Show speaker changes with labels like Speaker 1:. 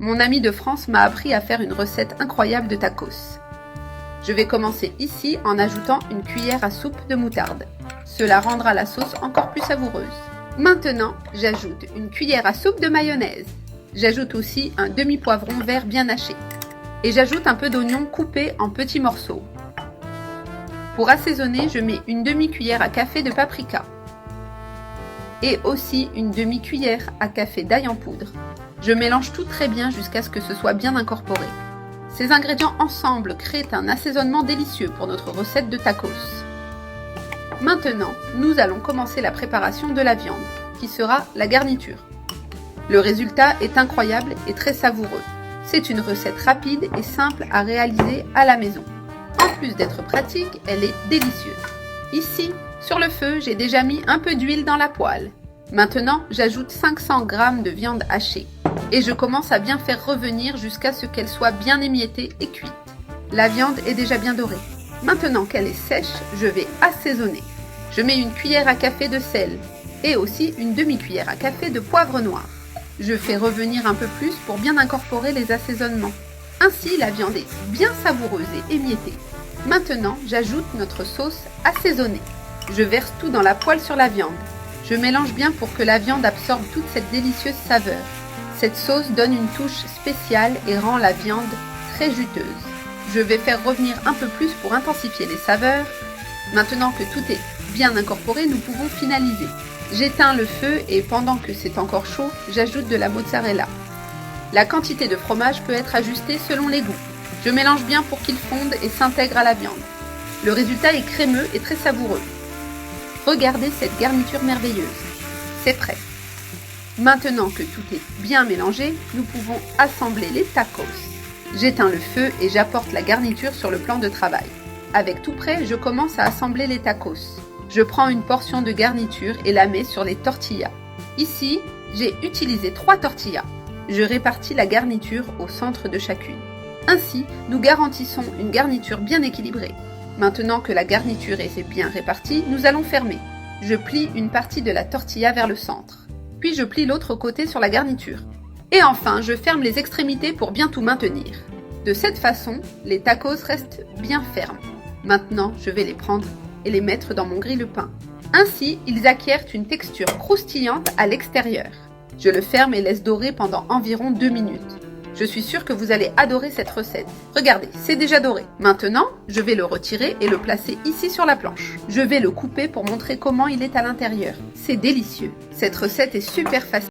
Speaker 1: Mon ami de France m'a appris à faire une recette incroyable de tacos. Je vais commencer ici en ajoutant une cuillère à soupe de moutarde. Cela rendra la sauce encore plus savoureuse. Maintenant, j'ajoute une cuillère à soupe de mayonnaise. J'ajoute aussi un demi-poivron vert bien haché. Et j'ajoute un peu d'oignon coupé en petits morceaux. Pour assaisonner, je mets une demi-cuillère à café de paprika. Et aussi une demi-cuillère à café d'ail en poudre. Je mélange tout très bien jusqu'à ce que ce soit bien incorporé. Ces ingrédients ensemble créent un assaisonnement délicieux pour notre recette de tacos. Maintenant, nous allons commencer la préparation de la viande, qui sera la garniture. Le résultat est incroyable et très savoureux. C'est une recette rapide et simple à réaliser à la maison. En plus d'être pratique, elle est délicieuse. Ici, sur le feu, j'ai déjà mis un peu d'huile dans la poêle. Maintenant, j'ajoute 500 g de viande hachée et je commence à bien faire revenir jusqu'à ce qu'elle soit bien émiettée et cuite. La viande est déjà bien dorée. Maintenant qu'elle est sèche, je vais assaisonner. Je mets une cuillère à café de sel et aussi une demi-cuillère à café de poivre noir. Je fais revenir un peu plus pour bien incorporer les assaisonnements. Ainsi, la viande est bien savoureuse et émiettée. Maintenant, j'ajoute notre sauce assaisonnée. Je verse tout dans la poêle sur la viande. Je mélange bien pour que la viande absorbe toute cette délicieuse saveur. Cette sauce donne une touche spéciale et rend la viande très juteuse. Je vais faire revenir un peu plus pour intensifier les saveurs. Maintenant que tout est bien incorporé, nous pouvons finaliser. J'éteins le feu et pendant que c'est encore chaud, j'ajoute de la mozzarella. La quantité de fromage peut être ajustée selon les goûts. Je mélange bien pour qu'il fonde et s'intègre à la viande. Le résultat est crémeux et très savoureux. Regardez cette garniture merveilleuse. C'est prêt. Maintenant que tout est bien mélangé, nous pouvons assembler les tacos. J'éteins le feu et j'apporte la garniture sur le plan de travail. Avec tout prêt, je commence à assembler les tacos. Je prends une portion de garniture et la mets sur les tortillas. Ici, j'ai utilisé 3 tortillas. Je répartis la garniture au centre de chacune. Ainsi, nous garantissons une garniture bien équilibrée. Maintenant que la garniture est bien répartie, nous allons fermer. Je plie une partie de la tortilla vers le centre. Puis je plie l'autre côté sur la garniture. Et enfin, je ferme les extrémités pour bien tout maintenir. De cette façon, les tacos restent bien fermes. Maintenant, je vais les prendre et les mettre dans mon grille-pain. Ainsi, ils acquièrent une texture croustillante à l'extérieur. Je le ferme et laisse dorer pendant environ 2 minutes. Je suis sûre que vous allez adorer cette recette. Regardez, c'est déjà doré. Maintenant, je vais le retirer et le placer ici sur la planche. Je vais le couper pour montrer comment il est à l'intérieur. C'est délicieux. Cette recette est super facile.